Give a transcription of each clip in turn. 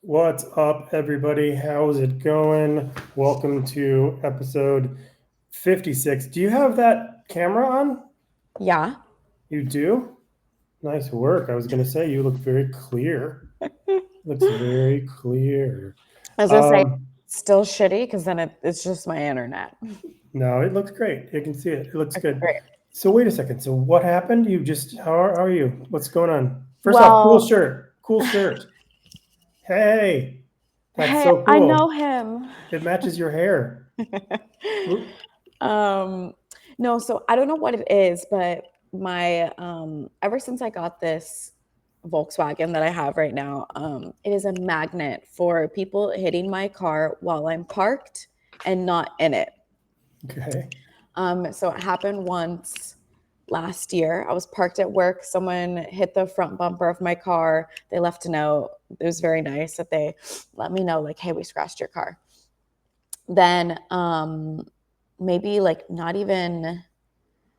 What's up, everybody? How's it going? Welcome to episode 56. Do you have that camera on? Yeah. You do? Nice work. I was going to say you look very clear. Looks very clear. I was gonna say Um, still shitty because then it's just my internet. no, it looks great. You can see it. It looks Okay, good. great. So wait a second. So what happened? You just how are you? What's going on? First off, cool Well, shirt. Cool shirt. Hey, that's hey, so I cool. know him. It matches your hair. um, no, so I don't know what it is, but my ever since I got this Volkswagen that I have right now, it is a magnet for people hitting my car while I'm parked and not in it. Okay. So it happened once last year. I was parked at work. Someone hit the front bumper of my car. They left a note. It was very nice that they let me know, like, hey, we scratched your car. Then maybe like not even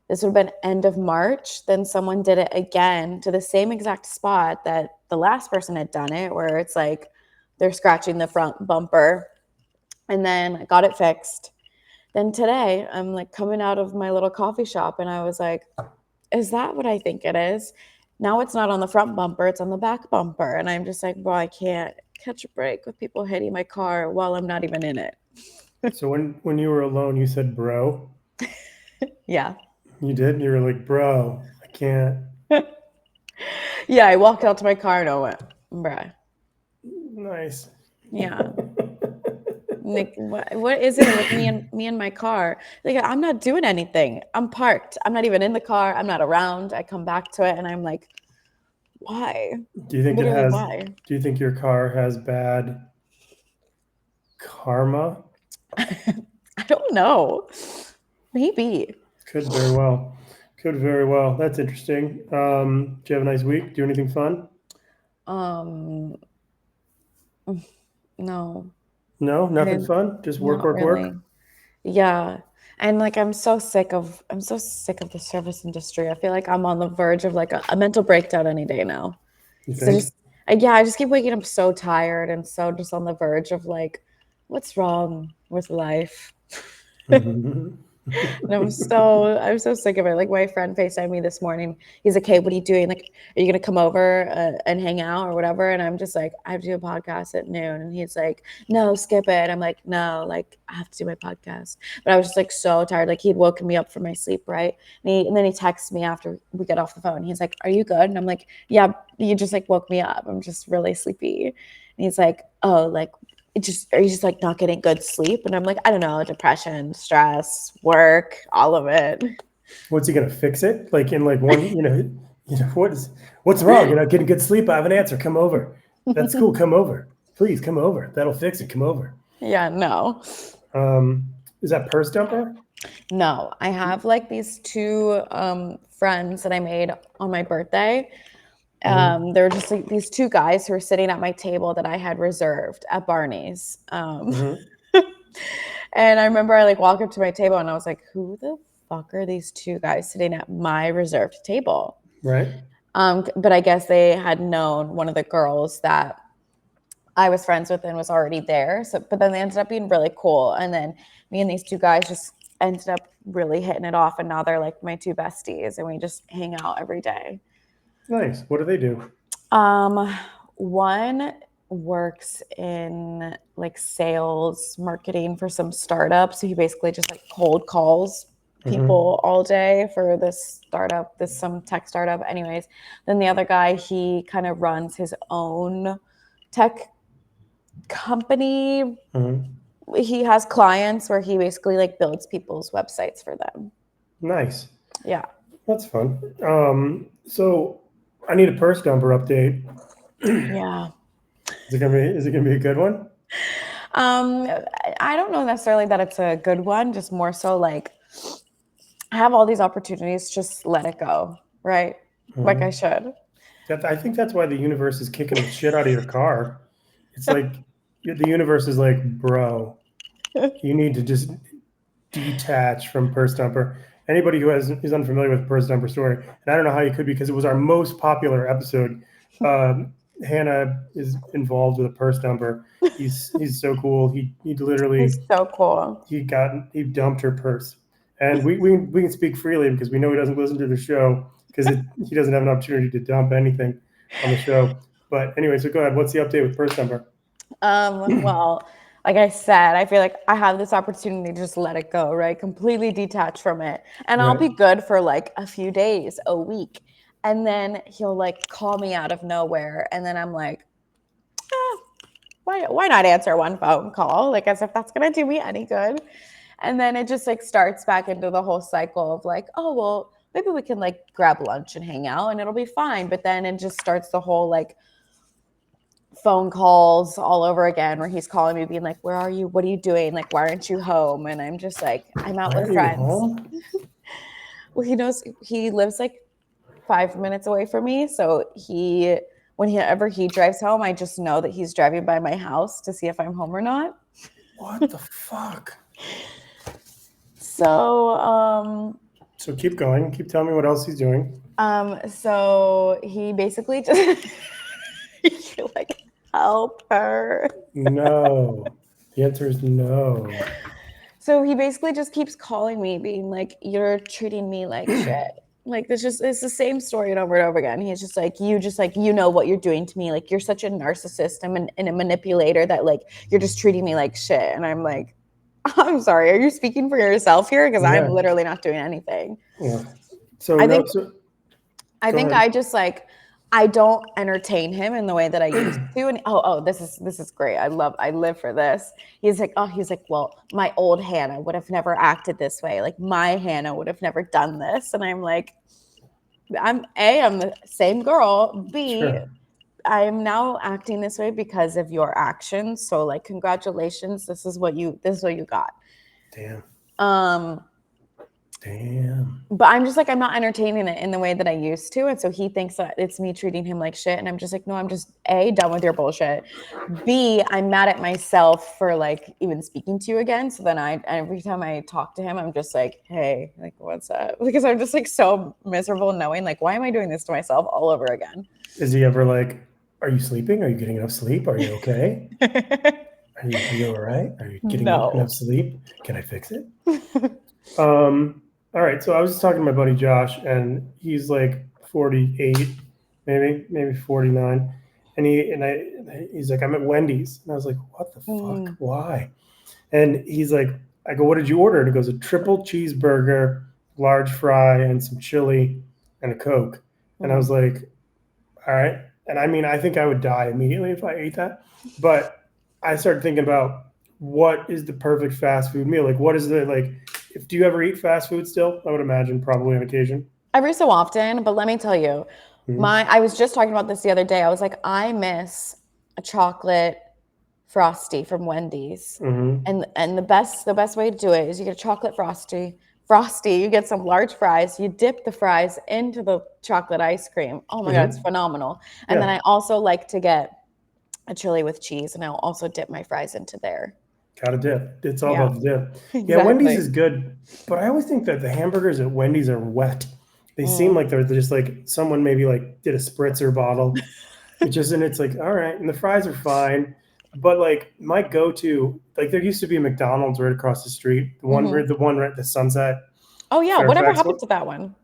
this would have been end of March. Then someone did it again to the same exact spot that the last person had done it, where it's like they're scratching the front bumper. And then I got it fixed. Then today, I'm like coming out of my little coffee shop and I was like, is that what I think it is? Now it's not on the front bumper, it's on the back bumper. And I'm just like, well, I can't catch a break with people hitting my car while I'm not even in it. So when you were alone, you said, "Bro." Yeah. You did. You were like, "Bro, I can't." Yeah, I walked out to my car and I went, bruh. Nice. Yeah. Like what is it with me and my car? Like I'm not doing anything. I'm parked. I'm not even in the car. I'm not around. I come back to it and I'm like, why? Do you think it Literally has? why? Do you think your car has bad karma? I don't know. Maybe. Could very well. Could very well. That's interesting. Do you have a nice week? Do anything fun? Um, no, No, I nothing didn't. fun. Just work, Not work, work. really. Yeah. And like I'm so sick of the service industry. I feel like I'm on the verge of like a mental breakdown any day now. You So think? just yeah, I just keep waking up so tired and so just on the verge of like, what's wrong with life? And I'm so sick of it. Like my friend FaceTimed me this morning. He's like, "Hey, what are you doing? Like, are you gonna come over and hang out or whatever?" And I'm just like, "I have to do a podcast at noon." And he's like, "No, skip it." I'm like, "No, like I have to do my podcast." But I was just like so tired. Like he'd woken me up from my sleep, right? And then he texts me after we get off the phone. He's like, "Are you good?" And I'm like, "Yeah, you just like woke me up. I'm just really sleepy." And he's like, "Oh, like it just are you just like not getting good sleep?" And I'm like, I don't know, depression, stress, work, all of it. What's he gonna fix it? Like in like one, what's wrong? Getting good sleep. I have an answer. Come over. That's cool. Come over. Please come over. That'll fix it. Come over. Yeah, no. Is that purse dumper? No, I have like these two friends that I made on my birthday. Mm-hmm. They're just like these two guys who were sitting at my table that I had reserved at Barney's. Mm-hmm. And I remember I like walked up to my table and I was like, who the fuck are these two guys sitting at my reserved table? Right. But I guess they had known one of the girls that I was friends with and was already there. So, but then they ended up being really cool. And then me and these two guys just ended up really hitting it off. And now they're like my two besties and we just hang out every day. Nice. What do they do? Um, One works in like sales marketing for some startups. So he basically just like cold calls Mm-hmm. people all day for this startup, this some tech startup. Anyways, then the other guy, he kind of runs his own tech company. Mm-hmm. He has clients where he basically like builds people's websites for them. Nice. Yeah. That's fun. So I need a purse dumper update. Yeah. Is it gonna be a good one? Um, I don't know necessarily that it's a good one, just more so like I have all these opportunities, just let it go, right? Like I Mm-hmm. should. I think that's why the universe is kicking the shit out of your car. It's like the universe is like, bro, you need to just detach from purse dumper. Anybody who's unfamiliar with purse dumper story, and I don't know how you could because it was our most popular episode. Hannah is involved with a purse dumper. He's so cool. He literally He's so cool. he dumped her purse, and we can speak freely because we know he doesn't listen to the show because he doesn't have an opportunity to dump anything on the show. But anyway, so go ahead. What's the update with purse dumper? Well, like I said, I feel like I have this opportunity to just let it go, right? Completely detach from it. And I'll be good for like a few days, a week. And then he'll like call me out of nowhere. And then I'm like, why not answer one phone call? Like as if that's gonna do me any good. And then it just like starts back into the whole cycle of like, oh well, maybe we can like grab lunch and hang out and it'll be fine. But then it just starts the whole like phone calls all over again where he's calling me being like, where are you, what are you doing, like why aren't you home? And I'm just like, I'm out with friends. Well, he knows he lives like 5 minutes away from me, so whenever he drives home, I just know that he's driving by my house to see if I'm home or not. What the fuck? So so keep going, keep telling me what else he's doing. So he basically just you're like, help her. No. The answer is no. So he basically just keeps calling me, being like, you're treating me like shit. Like it's the same story over and over again. He's just like, you know what you're doing to me. Like you're such a narcissist and a manipulator that like you're just treating me like shit. And I'm like, I'm sorry, are you speaking for yourself here? Because I'm literally not doing anything. Yeah. So I think I just like I don't entertain him in the way that I used to. And this is great. I live for this. He's like, well, my old Hannah would have never acted this way. Like my Hannah would have never done this. And I'm like, I'm the same girl. B, sure. I am now acting this way because of your actions. So like, congratulations. This is what you got. Damn. Damn. But I'm just like, I'm not entertaining it in the way that I used to. And so he thinks that it's me treating him like shit. And I'm just like, no, I'm just A, done with your bullshit. B, I'm mad at myself for like even speaking to you again. So then every time I talk to him, I'm just like, hey, like, what's up? Because I'm just like so miserable knowing like, why am I doing this to myself all over again? Is he ever like, are you sleeping? Are you getting enough sleep? Are you okay? Are you all right? Are you getting enough sleep? Can I fix it? All right, so I was just talking to my buddy Josh, and he's like 48, maybe 49, and he's like, I'm at Wendy's, and I was like, what the fuck? Why? And he's like, I go, what did you order? And he goes, a triple cheeseburger, large fry, and some chili, and a Coke. And I was like, all right. And I mean, I think I would die immediately if I ate that, but I started thinking about what is the perfect fast food meal? Like, what is the like? Do you ever eat fast food still? I would imagine probably on occasion. Every so often, but let me tell you, I was just talking about this the other day. I was like, I miss a chocolate Frosty from Wendy's. And the best way to do it is you get a chocolate Frosty, you get some large fries, you dip the fries into the chocolate ice cream. Oh my God, it's phenomenal. And then I also like to get a chili with cheese, and I'll also dip my fries into there. Got to dip. It's all about the dip. Exactly. Yeah, Wendy's is good, but I always think that the hamburgers at Wendy's are wet. They seem like they're just like someone maybe like did a spritzer bottle. It's like, all right, and the fries are fine. But like my go-to, like there used to be a McDonald's right across the street, the one right at the Sunset. Oh yeah, whatever happened to that one?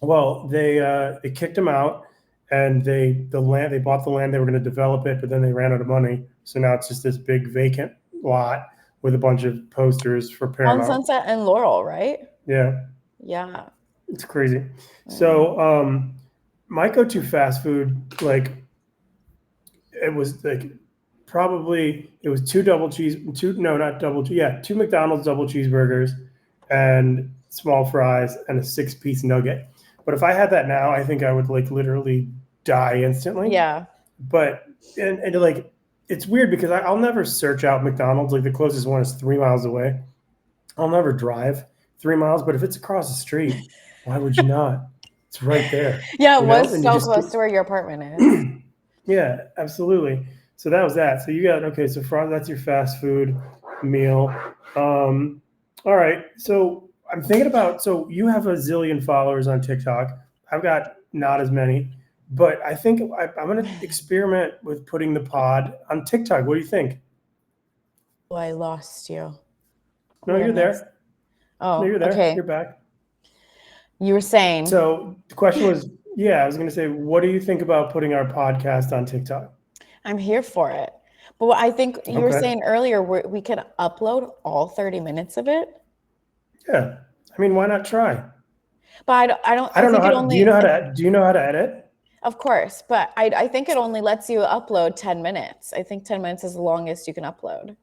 Well, they kicked them out, and they bought the land. They were going to develop it, but then they ran out of money, so now it's just this big vacant lot with a bunch of posters for Paramount. On Sunset and Laurel, right? Yeah. Yeah. It's crazy. So my go-to fast food, like it was like it was two McDonald's double cheeseburgers and small fries and a 6-piece nugget. But if I had that now, I think I would like literally die instantly. Yeah. But and like it's weird because I'll never search out McDonald's. Like the closest one is 3 miles away. I'll never drive 3 miles, but if it's across the street, why would you not? It's right there. Yeah, it was so close to where your apartment is. Yeah, absolutely. So that was that. So you got so that's your fast food meal. All right. So I'm thinking about. So you have a zillion followers on TikTok. I've got not as many, But I think I'm going to experiment with putting the pod on TikTok. What do you think? Oh, I lost you. No, you're there. No, Oh, you're there. okay. You're back. You were saying. So the question was, I was going to say, what do you think about putting our podcast on TikTok? I'm here for it. But what I think you were Okay. saying earlier, we could upload all 30 minutes of it. Yeah. I mean, why not try? But I I don't know think it how. only. Do you know how to edit? Of course, but I think it only lets you upload 10 minutes. I think 10 minutes is the longest you can upload.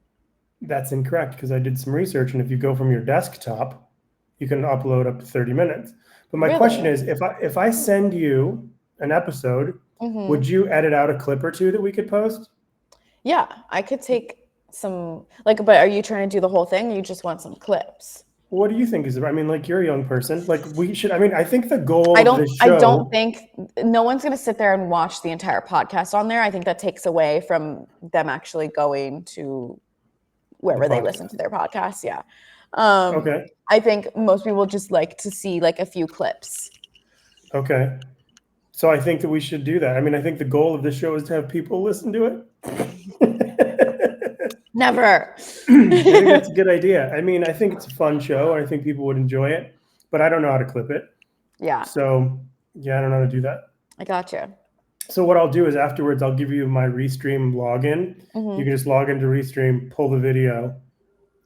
That's incorrect because I did some research, and if you go from your desktop, you can upload up to 30 minutes. But my question Really? is, if I send you an episode, Mm-hmm. would you edit out a clip or two that we could post? Yeah, I could take some, like, but are you trying to do the whole thing? Or you just want some clips? What do you think is? I mean, like, you're a young person. Like, we should. I mean, I think the goal I of this show. don't think no one's going to sit there and watch the entire podcast on there. I think that takes away from them actually going to wherever they listen to their podcasts. Yeah. Okay. I think most people just like to see like a few clips. Okay. So I think that we should do that. I mean, I think the goal of this show is to have people listen to it. Never. I think that's a good idea. I mean, I think it's a fun show. I think people would enjoy it, but I don't know how to clip it. Yeah. So yeah, I don't know how to do that. I got you. So what I'll do is afterwards, I'll give you my Restream login. Mm-hmm. You can just log into Restream, pull the video,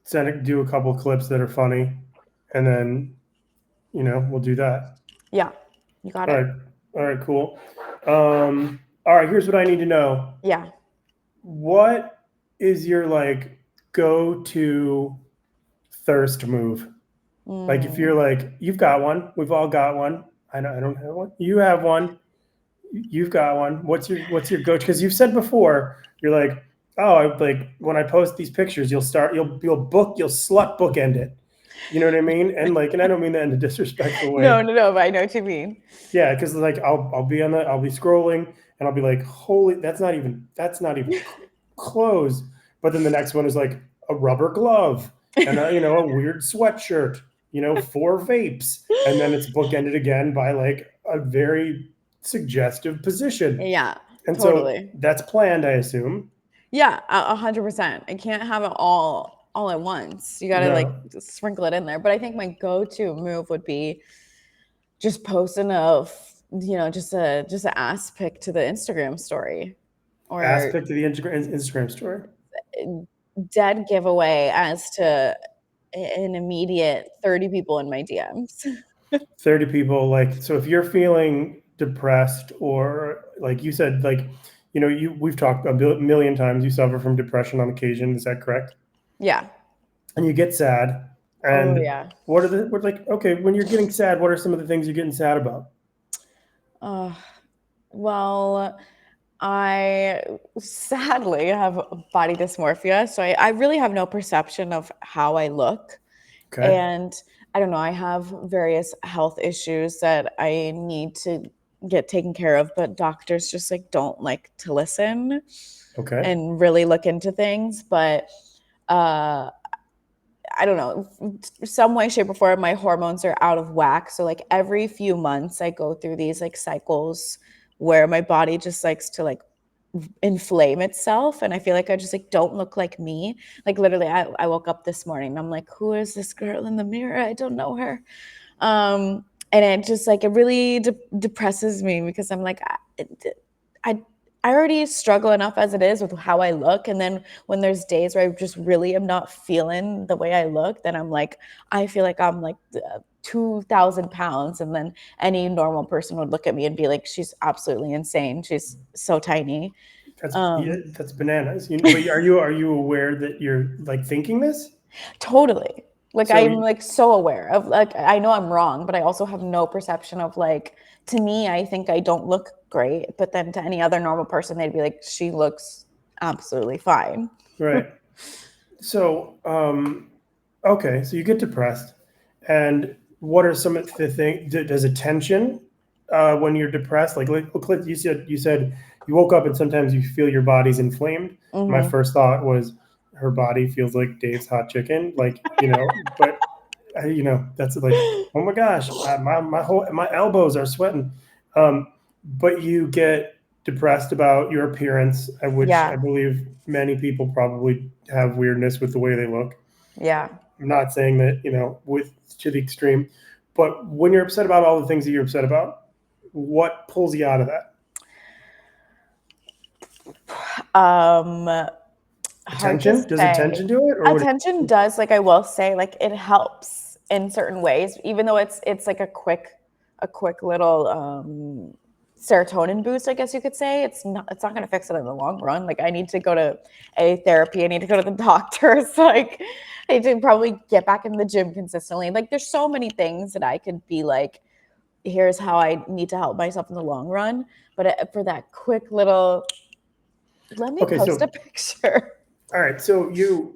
send it, do a couple clips that are funny, and then, we'll do that. Yeah, you got it. All right, cool. All right, here's what I need to know. Yeah. What is your like go-to thirst move? Like if you're like, you've got one, we've all got one. I don't have one. You have one. You've got one. What's your go-to? Because you've said before, you're like, oh, like when I post these pictures, you'll slut bookend it. You know what I mean? And I don't mean that in a disrespectful way. No, but I know what you mean. Yeah, because like I'll be scrolling and I'll be like, holy, that's not even clothes. But then the next one is like a rubber glove and a weird sweatshirt, 4 vapes, and then it's bookended again by like a very suggestive position. Yeah, and totally. So that's planned, I assume. Yeah, 100%. I can't have it all at once. You gotta like sprinkle it in there. But I think my go-to move would be just posting just an ass pic to the Instagram story, or ass pic to the Instagram story. Dead giveaway as to an immediate 30 people in my DMs. 30 people, so if you're feeling depressed or like you said, we've talked a million times, you suffer from depression on occasion. Is that correct? Yeah. And you get sad. And yeah. When you're getting sad, what are some of the things you're getting sad about? Well, I sadly have body dysmorphia. So I really have no perception of how I look. Okay. And I don't know, I have various health issues that I need to get taken care of, but doctors just don't like to listen. Okay. And really look into things. But I don't know, some way, shape, or form, my hormones are out of whack. So every few months I go through these cycles where my body just likes to inflame itself, and I feel like I just don't look like me. Literally, I woke up this morning and I'm like, who is this girl in the mirror? I don't know her. And it just it really depresses me because I'm like, I already struggle enough as it is with how I look. And then when there's days where I just really am not feeling the way I look, then I'm like, I feel like I'm 2,000 pounds. And then any normal person would look at me and be like, she's absolutely insane. She's so tiny. That's bananas. Are you aware that you're thinking this? Totally. I'm so aware of I know I'm wrong, but I also have no perception of to me, I think I don't look great, but then to any other normal person, they'd be like, she looks absolutely fine. Right. So, okay. So you get depressed, and what are some of the things? Does attention when you're depressed? You said you woke up and sometimes you feel your body's inflamed. Mm-hmm. My first thought was her body feels like Dave's hot chicken, but that's oh my gosh, my elbows are sweating. but you get depressed about your appearance, which I Yeah. believe many people probably have weirdness with the way they look. Yeah. I'm not saying that, with to the extreme, but when you're upset about all the things that you're upset about, what pulls you out of that? Um, Hard to Attention? Does say. attention do it, or what? Attention does, like I will say, like it helps in certain ways, even though it's like a quick little serotonin boost, I guess you could say. It's not gonna fix it in the long run. Like I need to go to a therapy, I need to go to the doctors, like I need to probably get back in the gym consistently. Like there's so many things that I could be like, here's how I need to help myself in the long run. But for that quick little, let me Okay, post a so picture. all right, so you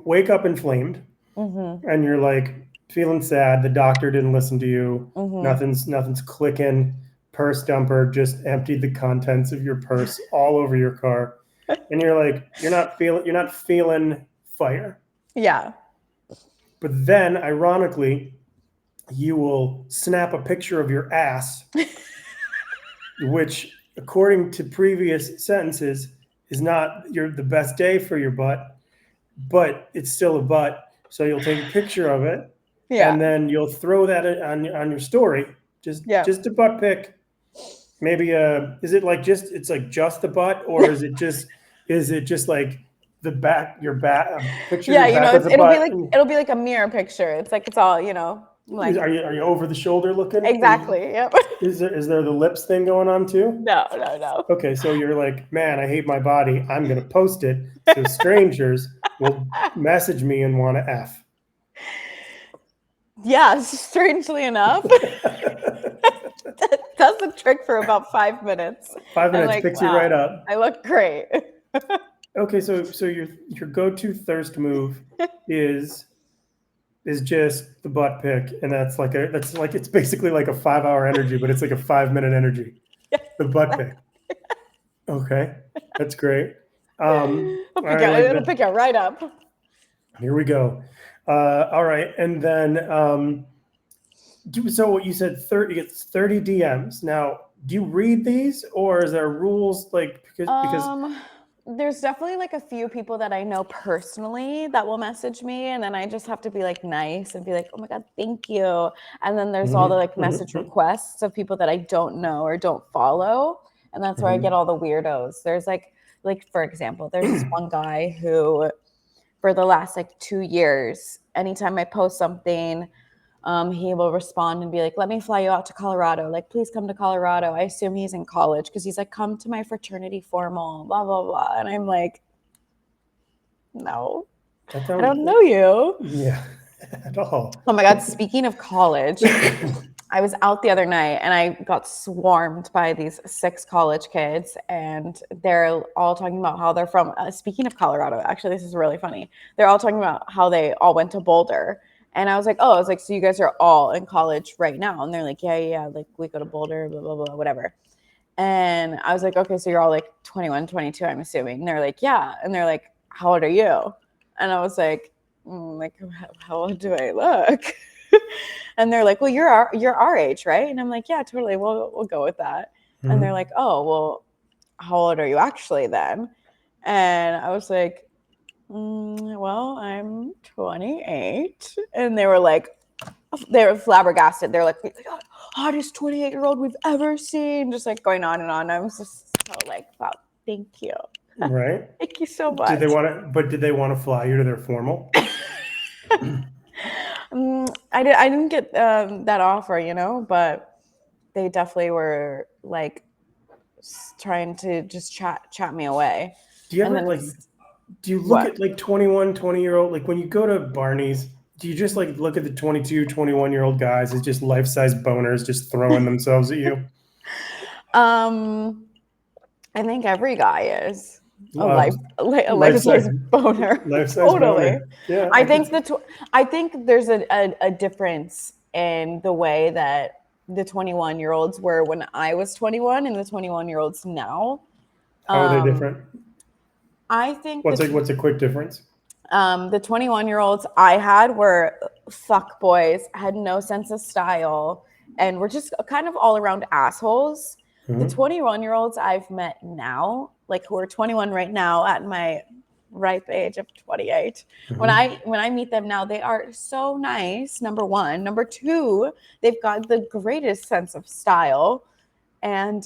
wake up inflamed, Mm-hmm. and you're like feeling sad. The doctor didn't listen to you. Mm-hmm. Nothing's clicking. Purse dumper just emptied the contents of your purse all over your car, and you're like, you're not feeling fire. Yeah. But then, ironically, you will snap a picture of your ass, which, according to previous sentences, is not the best day for your butt, but it's still a butt. So you'll take a picture of it, Yeah. and then you'll throw that on your story. Just Yeah. just a butt pic. Maybe is it like it's like just the butt, or is it just like the back your back picture of Yeah, your back with the butt? And it'll be like a mirror picture. It's like it's all, like are you over the shoulder looking? exactly. Yep. Is there the lips thing going on too? No, no, no. Okay, so you're like, man, I hate my body. I'm gonna post it so strangers will message me and want to f. Yeah, strangely enough. That's the trick for about 5 minutes. 5 minutes Like, picks you right wow, up. I look great. Okay, so your go-to thirst move is just the butt pick, and that's like it's basically like a 5 hour energy, but it's like a 5 minute energy. The butt pick. Okay, that's great. All right, I like It'll that. pick you right up. Here we go. All right, and then so what you said, 30, it's 30 DMs. Now, do you read these, or is there rules, like, because Um, there's definitely like a few people that I know personally that will message me, and then I just have to be like nice and be like, "Oh my God, thank you." And then there's all the Mhm, like message mhm, requests of people that I don't know or don't follow, and that's where I get mhm, all the weirdos. There's like for example, there's this one guy who for the last like 2 years, anytime I post something, he will respond and be like, "Let me fly you out to Colorado. Like, please come to Colorado." I assume he's in college because he's like, "Come to my fraternity formal, blah, blah, blah." And I'm like, no, that I sounds, don't know you. yeah, at all. Oh my God. Speaking of college, I was out the other night and I got swarmed by these 6 college kids, and they're all talking about how they're from. Speaking of Colorado, actually, this is really funny. They're all talking about how they all went to Boulder. And I was like, oh, I was like, so you guys are all in college right now? And they're like, yeah, yeah, like we go to Boulder, blah, blah, blah, whatever. And I was like, okay, so you're all like 21, 22, I'm assuming. And they're like, yeah. And they're like, how old are you? And I was like, like, how old do I look? And they're like, well, you're our age, right? And I'm like, yeah, totally. We'll go with that. And they're Mhm. like, oh, well, how old are you actually then? And I was like, well, I'm 28. And they were flabbergasted. They're like, hottest 28-year-old we've ever seen, just like going on and on. I was just so like, wow, thank you. Right? Thank you so Did they much. want to? But did they want to fly you to their formal? I didn't get that offer, but they definitely were like trying to just chat me away. Do you And ever then like? it's Do you look what? at like 21, 20-year-old? Like when you go to Barney's, do you just like look at the 22, 21-year-old guys as just life-size boners just throwing themselves at you? Um, I think every guy is a life Um, a life-size life-size boner. life-size Totally. boner. Yeah, I I could. think I think there's a difference in the way that the 21-year-olds were when I was 21 and the 21-year-olds now. How are they Um, different? I think What's a quick difference? the 21-year-olds I had were fuck boys, had no sense of style, and were just kind of all around assholes. The 21-year-olds I've met now, like who are 21 right now at my ripe age of 28, when I meet them now, they are so nice. Number one. Number two, they've got the greatest sense of style. And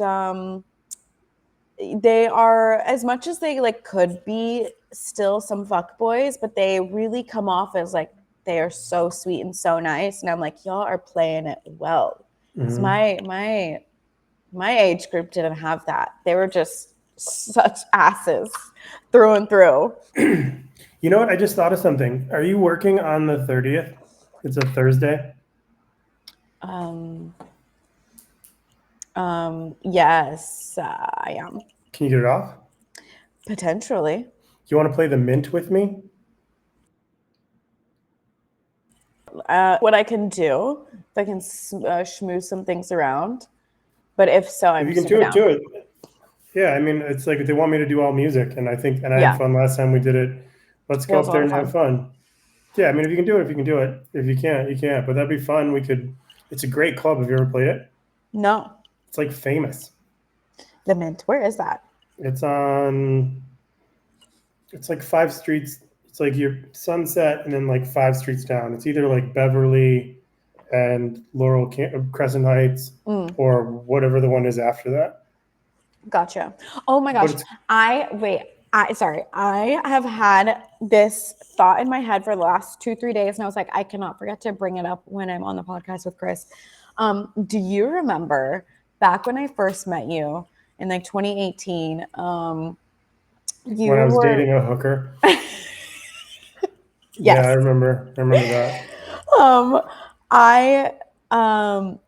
they are, as much as they like could be still some fuck boys, but they really come off as like they are so sweet and so nice. And I'm like, y'all are playing it well. Because my age group didn't have that. They were just such asses through and through. You know what? I just thought of something. Are you working on the 30th? It's a Thursday. Yes, I am. Can you get it off? Potentially. Do you want to play the Mint with me? What I can do, if I can schmooze some things around. But if so, I'm if you can do it. Yeah, I mean, it's like they want me to do all music, and I had fun last time we did it. Let's go up there and have fun. Yeah, I mean, if you can do it, If you can't, you can't. But that'd be fun. It's a great club. Have you ever played it? No. It's like famous. The Mint. Where is that? It's like 5 streets. It's like your Sunset and then like 5 streets down. It's either like Beverly and Laurel Crescent Heights or whatever the one is after that. Gotcha. Oh my gosh. I have had this thought in my head for the last 2-3 days, and I was like, I cannot forget to bring it up when I'm on the podcast with Chris. Do you remember back when I first met you in like 2018? When I was dating a hooker. Yes. Yeah, I remember that.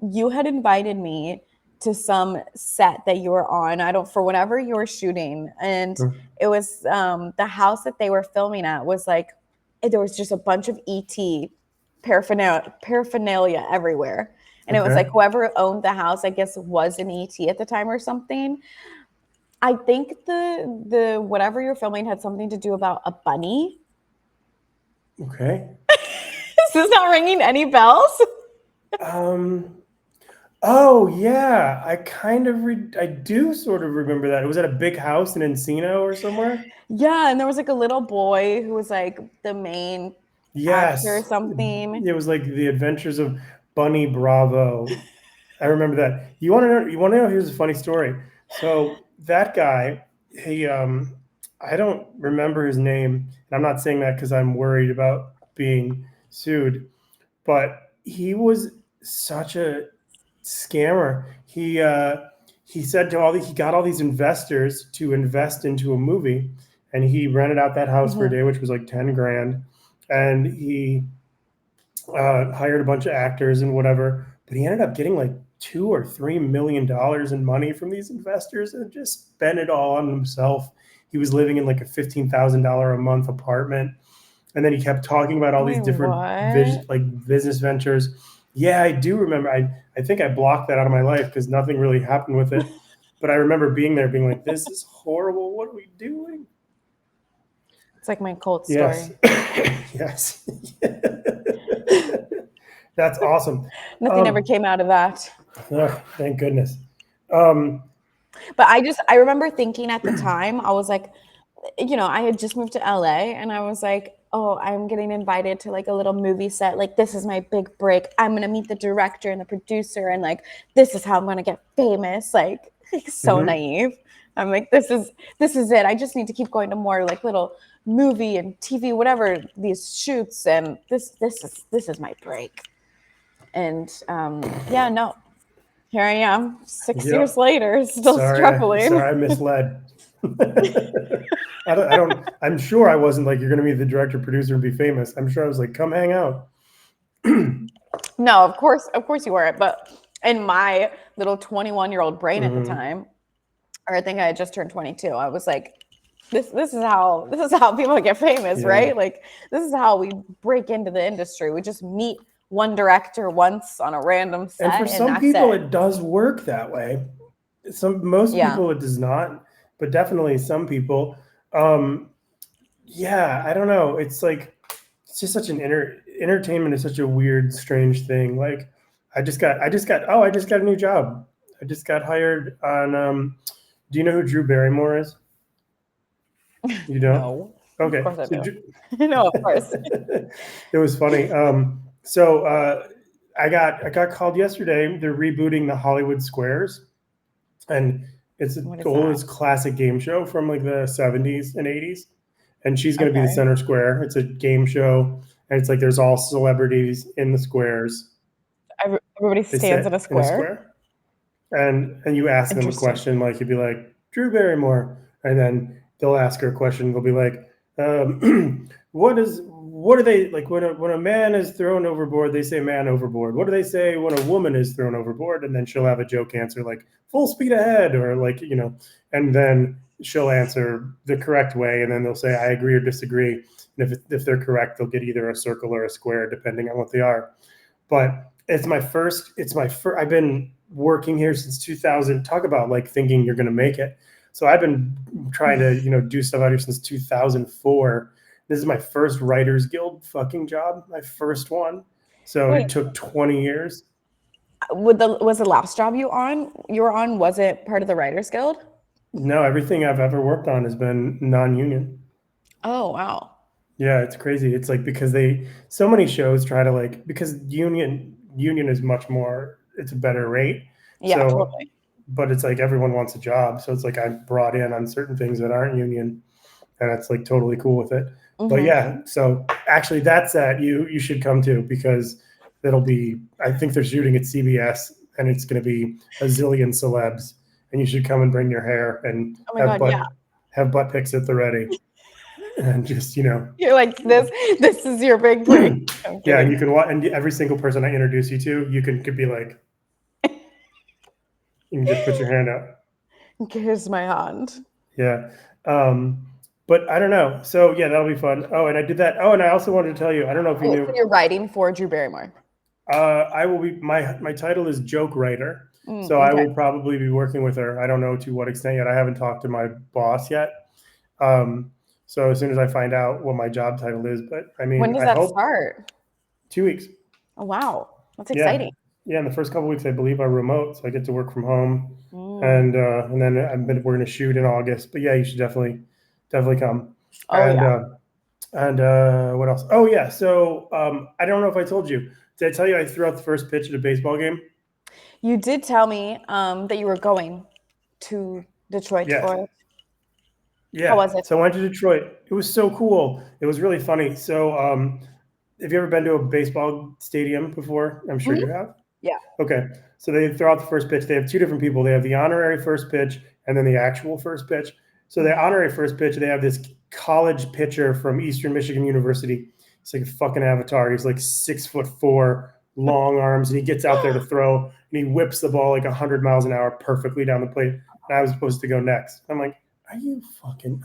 You had invited me to some set that you were on, for whatever you were shooting. And it was the house that they were filming at was like, there was just a bunch of ET paraphernalia everywhere. And it was like whoever owned the house, I guess, was an ET at the time or something. I think the whatever you're filming had something to do about a bunny. Okay. Is this not ringing any bells? Oh yeah, I do sort of remember that. It was at a big house in Encino or somewhere. Yeah, and there was like a little boy who was like the main actor or something. It was like the Adventures of Bunny Bravo. I remember that. You want to know? Here's a funny story. So that guy, I don't remember his name, and I'm not saying that because I'm worried about being sued, but he was such a scammer. He said he got all these investors to invest into a movie, and he rented out that house for a day, which was like 10 grand, and he hired a bunch of actors and whatever, but he ended up getting like $2 or $3 million in money from these investors and just spent it all on himself. He was living in like a $15,000 a month apartment, and then he kept talking about all these different business ventures. Yeah, I do remember. I think I blocked that out of my life because nothing really happened with it. But I remember being there, being like, "This is horrible. What are we doing?" It's like my cult story. Yes. That's awesome. Nothing ever came out of that. Oh, thank goodness. But I remember thinking at the time, I was like, I had just moved to LA, and I was like, oh, I'm getting invited to like a little movie set. Like, this is my big break. I'm going to meet the director and the producer. And like, this is how I'm going to get famous. Like so naive. I'm like, this is it. I just need to keep going to more like little movie and TV, whatever these shoots. And this is my break. And no, here I am 6 years later, still struggling. Sorry, I misled. I'm sure I wasn't like, you're going to meet the director, producer, and be famous. I'm sure I was like, come hang out. No, of course you weren't. But in my little 21-year-old brain at the time, or I think I had just turned 22, I was like, this is how people get famous, right? Like, this is how we break into the industry. We just meet one director once on a random set. And for some people, it does work that way. Most people, it does not, but definitely some people. I don't know. It's like, it's just such an entertainment is such a weird, strange thing. Like, I just got a new job. I just got hired on. Do you know who Drew Barrymore is? You don't? No. Of Okay. course I So do. No, of course. it was funny. I got called yesterday. They're rebooting the Hollywood Squares, and it's an What is that? oldest classic game show from like the 70s and 80s. And she's going to be the Okay. center square. It's a game show, and it's like there's all celebrities in the squares. Everybody They stands in a sit in a square. square, and you ask them a Interesting. question, like you'd be like Drew Barrymore, and then they'll ask her a question. They'll be like, what do they like when a man is thrown overboard? They say man overboard. What do they say when a woman is thrown overboard? And then she'll have a joke answer like full speed ahead, or like and then she'll answer the correct way, and then they'll say I agree or disagree. And if they're correct, they'll get either a circle or a square depending on what they are. But it's my first. I've been working here since 2000. Talk about like thinking you're going to make it. So I've been trying to do stuff out here since 2004. This is my first Writers Guild fucking job, my first one. So Wait, it took 20 years. was the last job you were on, was it part of the Writers Guild? No, everything I've ever worked on has been non-union. Oh, wow. Yeah, it's crazy. It's like because so many shows try to like because union is much more. It's a better rate. Yeah, So totally. but it's like everyone wants a job. So it's like I'm brought in on certain things that aren't union, and it's like totally cool with it. But Hmm. yeah, so actually that's that you should come to because that'll be I think they're shooting at CBS and it's going to be a zillion celebs and you should come and bring your hair and Oh my God, yeah. have butt pics at the ready and just You're like, this is your big break. I'm yeah, and kidding. you can watch and every single person I introduce you to, you could be like you can just put your hand out. Here's my hand. Yeah. Um, but I don't know. So yeah, that'll be fun. Oh, and I did that. Oh, and I also wanted to tell you, I don't know if you Oh, so knew, you're writing for Drew Barrymore. I will be my title is joke writer. So I Okay. will probably be working with her. I don't know to what extent yet. I haven't talked to my boss yet. Um, so as soon as I find out what my job title is, but I When mean, does I that hope start? 2 weeks. Oh, wow. That's Yeah. exciting. Yeah. In the first couple of weeks, I believe are remote. So I get to work from home Mm. and then we're going to shoot in August, but yeah, you should definitely come. Oh, And, yeah. what else? Oh yeah. So I don't know if I told you. Did I tell you I threw out the first pitch at a baseball game? You did tell me that you were going to Detroit Yeah. for it. How Yeah. was it? So I went to Detroit. It was so cool. It was really funny. So have you ever been to a baseball stadium before? I'm sure Mhm. you have. Yeah. Okay. So they throw out the first pitch. They have two different people. They have the honorary first pitch and then the actual first pitch. So the honorary first pitch, they have this college pitcher from Eastern Michigan University. He's like a fucking avatar. He's like 6'4", long arms, and he gets out there to throw and he whips the ball like 100 miles an hour perfectly down the plate. And I was supposed to go next. I'm like, are you fucking?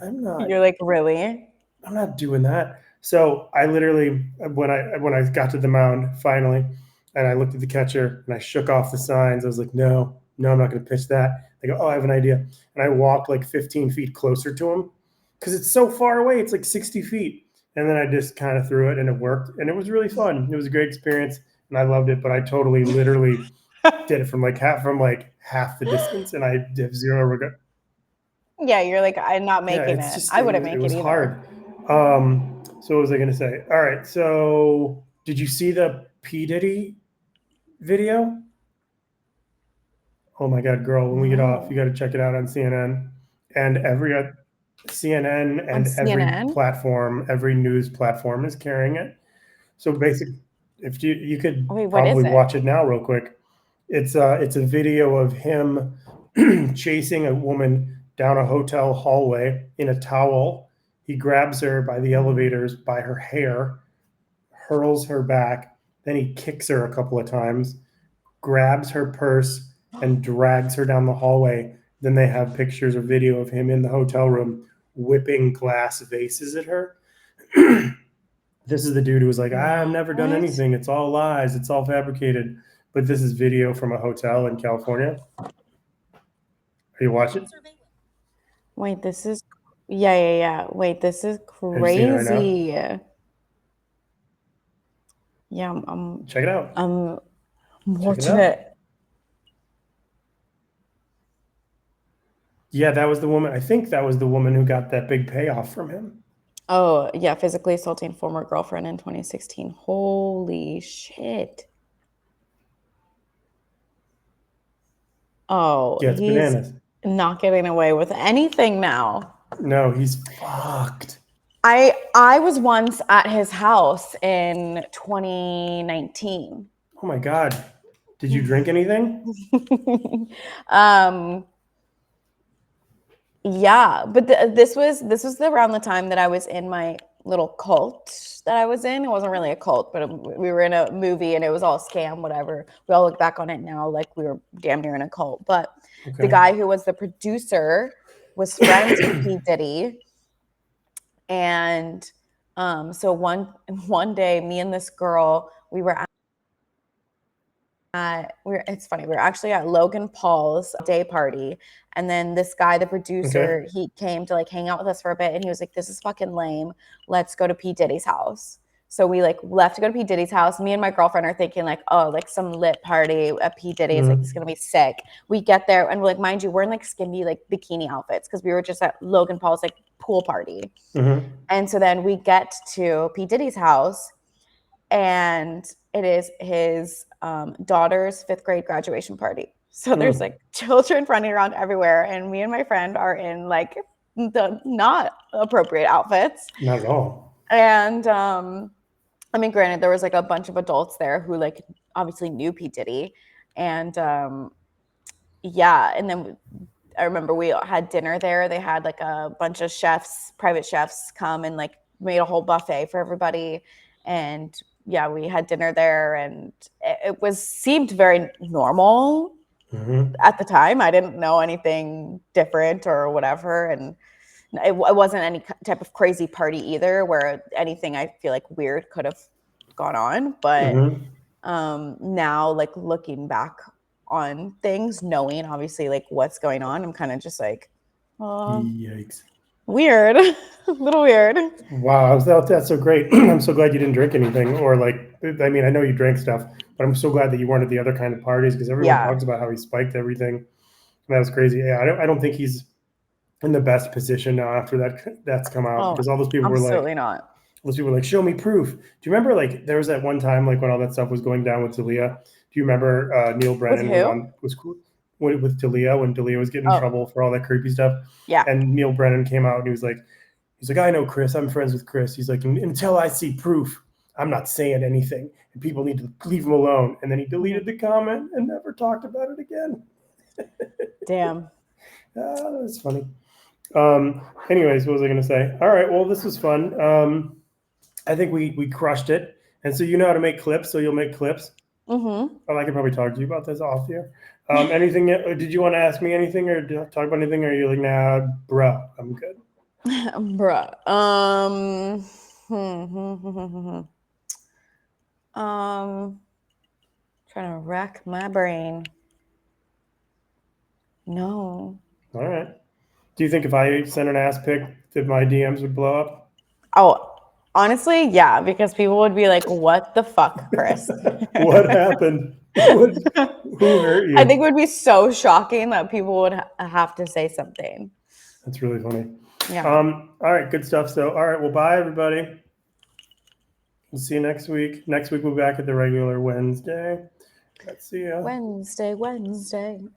You're like, really? I'm not doing that. So I literally, when I got to the mound finally, and I looked at the catcher and I shook off the signs. I was like, no, I'm not going to pitch that. I go, oh, I have an idea, and I walked like 15 feet closer to him because it's so far away. It's like 60 feet, and then I just kind of threw it, and it worked, and it was really fun. It was a great experience, and I loved it. But I totally, literally did it from like half the distance, and I have zero regret. Yeah, you're like, I'm not Yeah, making it's it. just I wouldn't it make it was either. hard. So what was I going to say? All right, so did you see the P Diddy video? Oh my God, girl! When we get off, you No. got to check it out on CNN and CNN On and every CNN? platform, every news platform is carrying it. So basically, if you could Wait, what is probably it? watch it now real quick. It's a video of him chasing a woman down a hotel hallway in a towel. He grabs her by the elevators by her hair, hurls her back, then he kicks her a couple of times, grabs her purse, and drags her down the hallway. Then they have pictures or video of him in the hotel room whipping glass vases at her. This is the dude who was like, I've never done What? anything. It's all lies. It's all fabricated. But this is video from a hotel in California. Are you watching? Wait, this is yeah. Wait, this is Are you seeing it right now? crazy. Yeah, Check it out. I'm Check it watching out. it. Yeah, that was the woman. I think that was the woman who got that big payoff from him. Oh, yeah, physically assaulting former girlfriend in 2016. Holy shit. Oh, Yeah, it's he's bananas. not getting away with anything now. No, he's fucked. I was once at his house in 2019. Oh my God. Did you drink anything? um yeah, but this was around the time that I was in my little cult that I was in. It wasn't really a cult, but we were in a movie and it was all scam, whatever. We all look back on it now like we were damn near in a cult. But the Okay. guy who was the producer was friends with P Diddy, and so one day, me and this girl, it's funny, we were actually at Logan Paul's day party, and then this guy, the Okay. producer, he came to like hang out with us for a bit, and he was like, this is fucking lame, let's go to P Diddy's house. So we like left to go to P Diddy's house. Me and my girlfriend are thinking like, oh, like some lit party at P Diddy's, like it's gonna be sick. We get there and we're like, mind you, we're in like skinny like bikini outfits because we were just at Logan Paul's like pool party. Mm-hmm. And so then we get to P Diddy's house, and it is his daughter's 5th grade graduation party. So there's like children running around everywhere, and me and my friend are in like the not appropriate outfits. Not at all. And I mean, granted, there was like a bunch of adults there who like obviously knew P Diddy, and yeah, and then I remember we had dinner there. They had like a bunch of chefs, private chefs, come and like made a whole buffet for everybody. And yeah, we had dinner there, and it was seemed very normal Mm-hmm. at the time. I didn't know anything different or whatever, and it wasn't any type of crazy party either, where anything I feel like weird could have gone on. But Mm-hmm. now, like looking back on things, knowing obviously like what's going on, I'm kind of just like, Yikes. weird, a little weird. Wow, that's so great. I'm so glad you didn't drink anything, or like, I mean, I know you drank stuff, but I'm so glad that you weren't at the other kind of parties because everyone Yeah. talks about how he spiked everything. And that was crazy. Yeah, I don't think he's in the best position now after that's come out Oh, because all those people were like, absolutely not. show me proof. Do you remember like there was that one time like when all that stuff was going down with Dalia? Do you remember Neil With Brennan who? was cool with Dalia when Dalia was getting in Oh, trouble for all that creepy stuff? yeah. And Neil Brennan came out and he's like, I know Chris. I'm friends with Chris. He's like, until I see proof, I'm not saying anything, and people need to leave him alone. And then he deleted the comment and never talked about it again. Damn. That was funny. Anyways, what was I going to say? All right. Well, this was fun. I think we crushed it. And so you know how to make clips, so you'll make clips. Mm-hmm. Well, I could probably talk to you about this off here. Anything? Did you want to ask me anything or talk about anything? Or are you like, nah, bro, I'm good. Bruh. Trying to rack my brain. No. All right. Do you think if I sent an ass pic, that my DMs would blow up? Oh, honestly, yeah, because people would be like, "What the fuck, Chris?" What happened? Who hurt you? I think it would be so shocking that people would have to say something. That's really funny. Yeah. All right, good stuff. So, all right, well, bye everybody. We'll see you next week. Next week we'll be back at the regular Wednesday. Let's see ya. Wednesday.